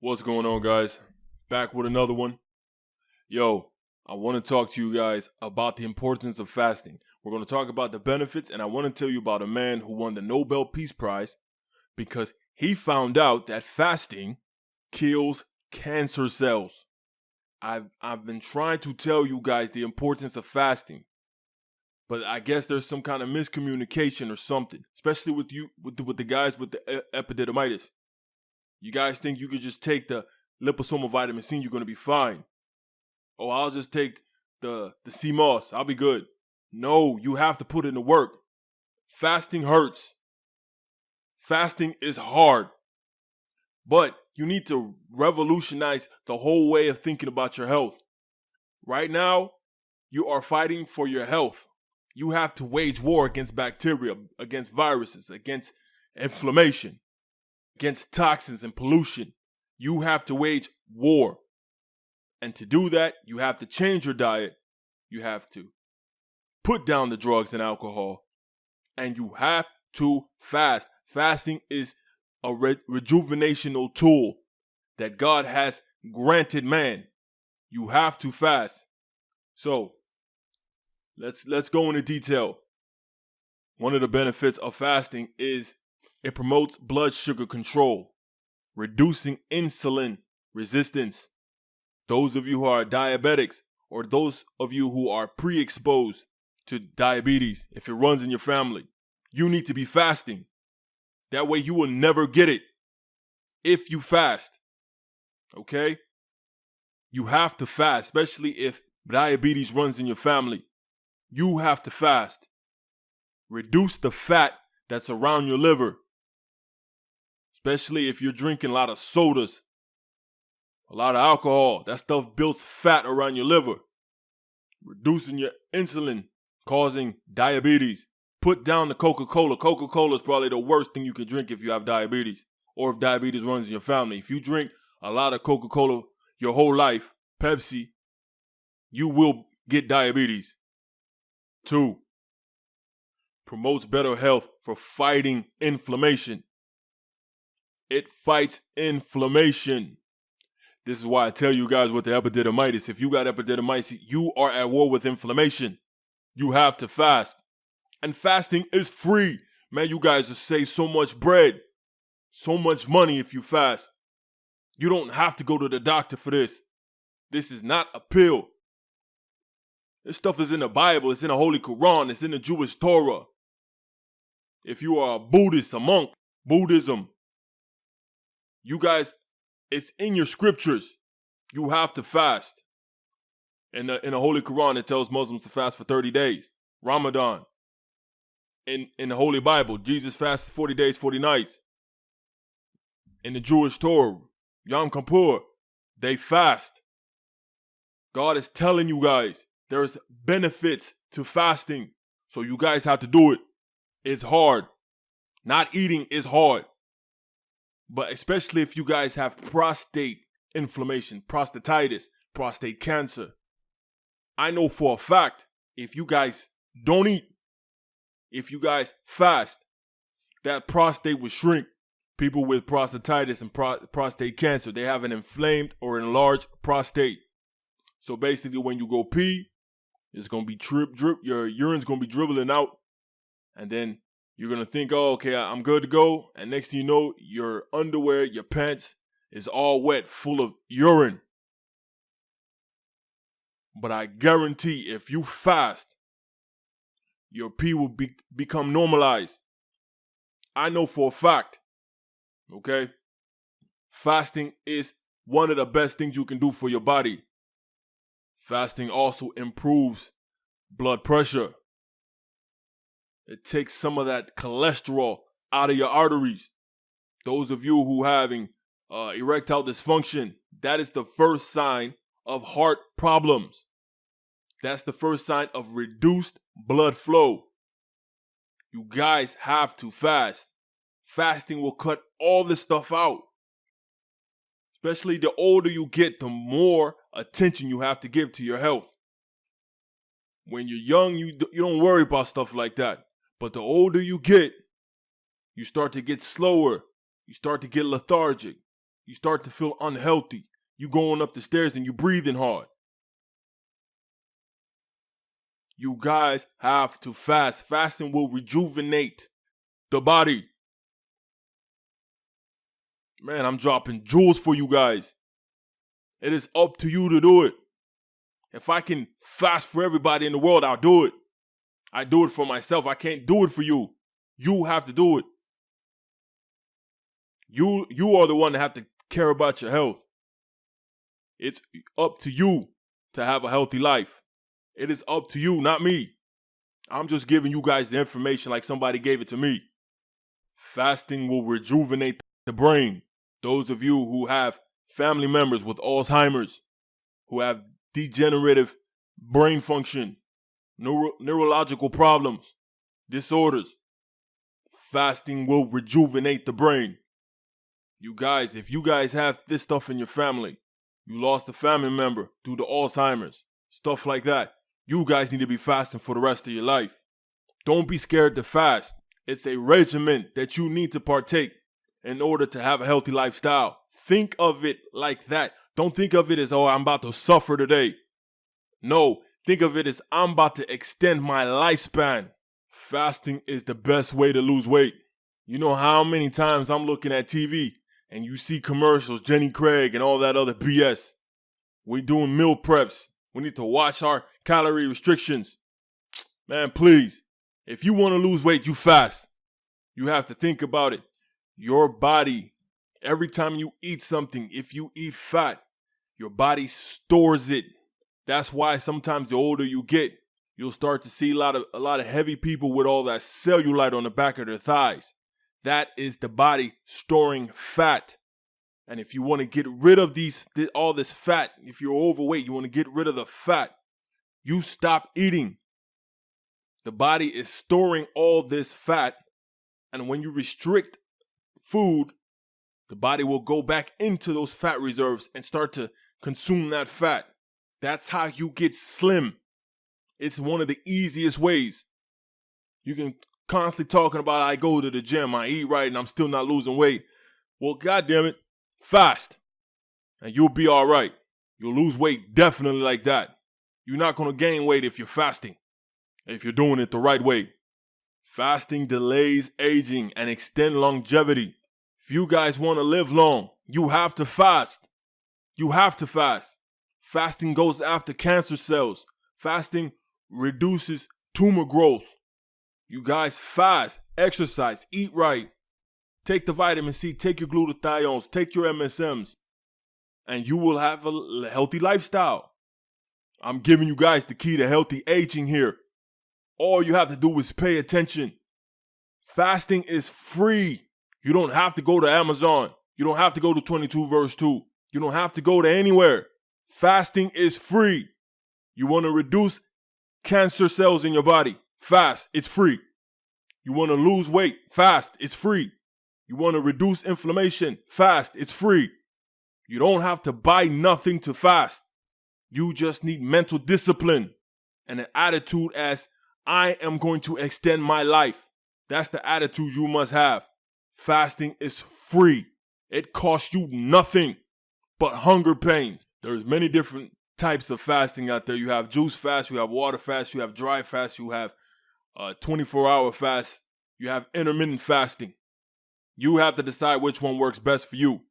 What's going on, guys? Back with another one. Yo, I want to talk to you guys about the importance of fasting. We're going to talk about the benefits, and I want to tell you about a man who won the Nobel Peace Prize because he found out that fasting kills cancer cells. I've been trying to tell you guys the importance of fasting, but I guess there's some kind of miscommunication or something, especially with the guys with the epididymitis. You guys think you could just take the liposomal vitamin C and you're going to be fine. Oh, I'll just take the sea moss. I'll be good. No, you have to put in the work. Fasting hurts. Fasting is hard. But you need to revolutionize the whole way of thinking about your health. Right now, you are fighting for your health. You have to wage war against bacteria, against viruses, against inflammation, against toxins and pollution. You have to wage war. And to do that, you have to change your diet. You have to put down the drugs and alcohol. And you have to fast. Fasting is a rejuvenational tool that God has granted man. You have to fast. So, let's go into detail. One of the benefits of fasting is it promotes blood sugar control, reducing insulin resistance. Those of you who are diabetics, or those of you who are pre-exposed to diabetes, if it runs in your family, you need to be fasting. That way you will never get it if you fast. Okay? You have to fast, especially if diabetes runs in your family. You have to fast. Reduce the fat that's around your liver. Especially if you're drinking a lot of sodas, a lot of alcohol. That stuff builds fat around your liver, reducing your insulin, causing diabetes. Put down the Coca-Cola. Coca-Cola is probably the worst thing you can drink if you have diabetes or if diabetes runs in your family. If you drink a lot of Coca-Cola your whole life, Pepsi, you will get diabetes. 2, promotes better health for fighting inflammation. It fights inflammation. This is why I tell you guys with the epididymitis. If you got epididymitis, you are at war with inflammation. You have to fast. And fasting is free. Man, you guys just save so much bread, so much money if you fast. You don't have to go to the doctor for this. This is not a pill. This stuff is in the Bible. It's in the Holy Quran. It's in the Jewish Torah. If you are a Buddhist, a monk, Buddhism, you guys, it's in your scriptures. You have to fast. In the Holy Quran, it tells Muslims to fast for 30 days. Ramadan. In the Holy Bible, Jesus fasted 40 days, 40 nights. In the Jewish Torah, Yom Kippur, they fast. God is telling you guys there's benefits to fasting. So you guys have to do it. It's hard. Not eating is hard. But especially if you guys have prostate inflammation, prostatitis, prostate cancer. I know for a fact, if you guys don't eat, if you guys fast, that prostate will shrink. People with prostatitis and prostate cancer, they have an inflamed or enlarged prostate. So basically when you go pee, it's going to be drip, your urine's going to be dribbling out. And then you're going to think, oh, okay, I'm good to go. And next thing you know, your underwear, your pants is all wet, full of urine. But I guarantee if you fast, your pee will become normalized. I know for a fact, okay? Fasting is one of the best things you can do for your body. Fasting also improves blood pressure. It takes some of that cholesterol out of your arteries. Those of you who having erectile dysfunction, that is the first sign of heart problems. That's the first sign of reduced blood flow. You guys have to fast. Fasting will cut all this stuff out. Especially the older you get, the more attention you have to give to your health. When you're young, you don't worry about stuff like that. But the older you get, you start to get slower. You start to get lethargic. You start to feel unhealthy. You going up the stairs and you breathing hard. You guys have to fast. Fasting will rejuvenate the body. Man, I'm dropping jewels for you guys. It is up to you to do it. If I can fast for everybody in the world, I'll do it. I do it for myself. I can't do it for you. You have to do it. You are the one that have to care about your health. It's up to you to have a healthy life. It is up to you, not me. I'm just giving you guys the information like somebody gave it to me. Fasting will rejuvenate the brain. Those of you who have family members with Alzheimer's, who have degenerative brain function, neurological problems, disorders, fasting will rejuvenate the brain. You guys, if you guys have this stuff in your family, you lost a family member due to Alzheimer's, stuff like that, you guys need to be fasting for the rest of your life. Don't be scared to fast. It's a regimen that you need to partake in order to have a healthy lifestyle. Think of it like that. Don't think of it as, oh, I'm about to suffer today. No, think of it as, I'm about to extend my lifespan. Fasting is the best way to lose weight. You know how many times I'm looking at TV and you see commercials, Jenny Craig and all that other BS. We're doing meal preps. We need to watch our calorie restrictions. Man, please, if you want to lose weight, you fast. You have to think about it. Your body, every time you eat something, if you eat fat, your body stores it. That's why sometimes the older you get, you'll start to see a lot of heavy people with all that cellulite on the back of their thighs. That is the body storing fat. And if you want to get rid of all this fat, if you're overweight, you want to get rid of the fat, you stop eating. The body is storing all this fat. And when you restrict food, the body will go back into those fat reserves and start to consume that fat. That's how you get slim. It's one of the easiest ways. You can constantly talking about, I go to the gym, I eat right, and I'm still not losing weight. Well, goddamn it, fast, and you'll be all right. You'll lose weight definitely like that. You're not going to gain weight if you're fasting, if you're doing it the right way. Fasting delays aging and extend longevity. If you guys want to live long, you have to fast. You have to fast. Fasting goes after cancer cells. Fasting reduces tumor growth. You guys fast, exercise, eat right. Take the vitamin C, take your glutathiones, take your MSMs, and you will have a healthy lifestyle. I'm giving you guys the key to healthy aging here. All you have to do is pay attention. Fasting is free. You don't have to go to Amazon. You don't have to go to 22 verse 2. You don't have to go to anywhere. Fasting is free. You want to reduce cancer cells in your body? Fast, it's free. You want to lose weight? Fast, it's free. You want to reduce inflammation? Fast, it's free. You don't have to buy nothing to fast. You just need mental discipline and an attitude as, I am going to extend my life. That's the attitude you must have. Fasting is free. It costs you nothing but hunger pains. There's many different types of fasting out there. You have juice fast, you have water fast, you have dry fast, you have 24-hour fast, you have intermittent fasting. You have to decide which one works best for you.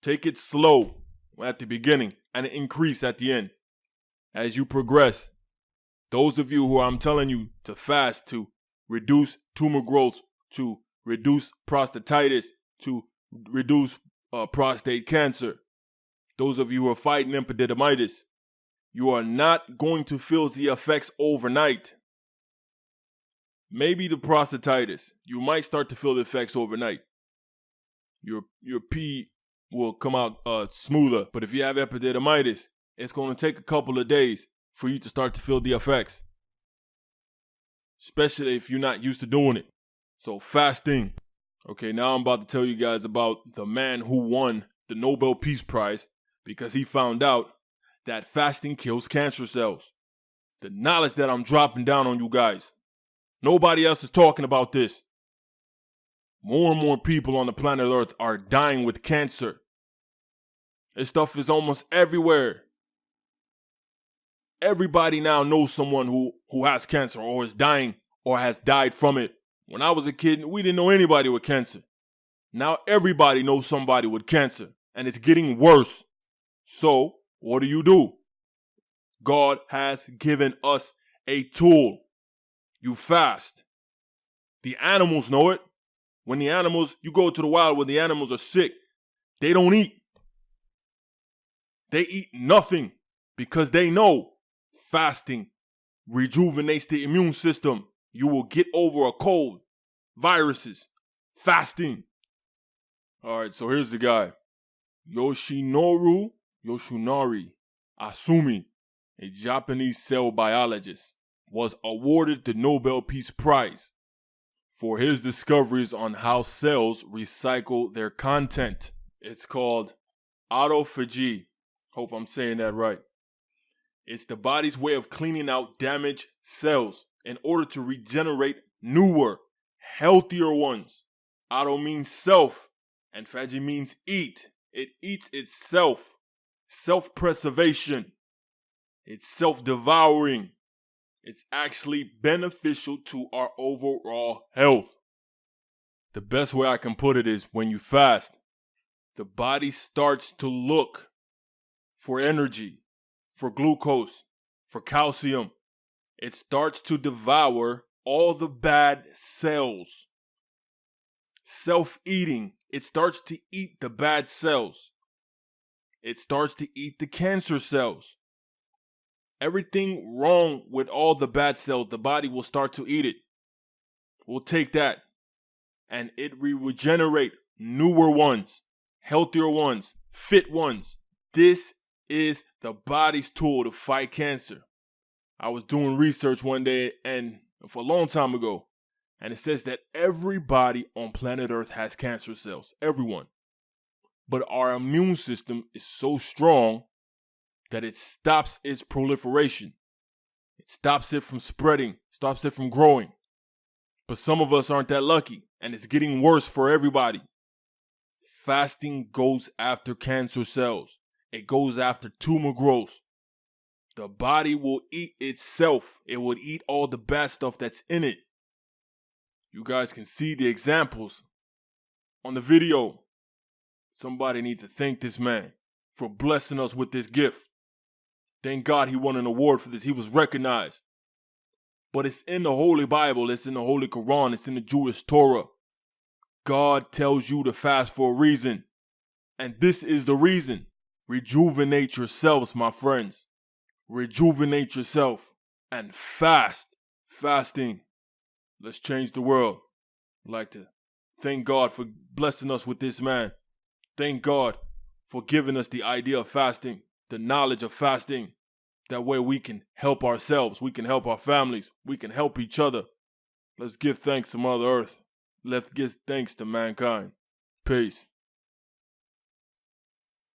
Take it slow at the beginning and increase at the end as you progress. Those of you who I'm telling you to fast to reduce tumor growth, to reduce prostatitis, to reduce prostate cancer. Those of you who are fighting epididymitis, you are not going to feel the effects overnight. Maybe the prostatitis, you might start to feel the effects overnight. Your pee will come out smoother. But if you have epididymitis, it's going to take a couple of days for you to start to feel the effects, especially if you're not used to doing it. So fasting. Okay, now I'm about to tell you guys about the man who won the Nobel Peace Prize because he found out that fasting kills cancer cells. The knowledge that I'm dropping down on you guys. Nobody else is talking about this. More and more people on the planet Earth are dying with cancer. This stuff is almost everywhere. Everybody now knows someone who has cancer or is dying or has died from it. When I was a kid, we didn't know anybody with cancer. Now everybody knows somebody with cancer, and it's getting worse. So, what do? God has given us a tool. You fast. The animals know it. When you go to the wild when the animals are sick, they don't eat. They eat nothing because they know fasting rejuvenates the immune system. You will get over a cold, viruses, fasting. All right, so here's the guy. Yoshinori Asumi, a Japanese cell biologist, was awarded the Nobel Peace Prize for his discoveries on how cells recycle their content. It's called autophagy. Hope I'm saying that right. It's the body's way of cleaning out damaged cells in order to regenerate newer, healthier ones. Auto means self, and phagy means eat. It eats itself. Self-preservation. It's self-devouring. It's actually beneficial to our overall health. The best way I can put it is when you fast, the body starts to look for energy, for glucose, for calcium. It starts to devour all the bad cells. Self-eating, it starts to eat the bad cells. It starts to eat the cancer cells. Everything wrong with all the bad cells, the body will start to eat it. We'll take that and it will regenerate newer ones, healthier ones, fit ones. This is the body's tool to fight cancer. I was doing research one day and for a long time ago, and it says that everybody on planet Earth has cancer cells, everyone. But our immune system is so strong that it stops its proliferation. It stops it from spreading, stops it from growing. But some of us aren't that lucky, and it's getting worse for everybody. Fasting goes after cancer cells. It goes after tumor growth. The body will eat itself. It will eat all the bad stuff that's in it. You guys can see the examples on the video. Somebody need to thank this man for blessing us with this gift. Thank God he won an award for this. He was recognized. But it's in the Holy Bible. It's in the Holy Quran. It's in the Jewish Torah. God tells you to fast for a reason. And this is the reason. Rejuvenate yourselves, my friends. Rejuvenate yourself and fast. Fasting. Let's change the world. I'd like to thank God for blessing us with this man. Thank God for giving us the idea of fasting, the knowledge of fasting. That way we can help ourselves, we can help our families, we can help each other. Let's give thanks to Mother Earth. Let's give thanks to mankind. Peace.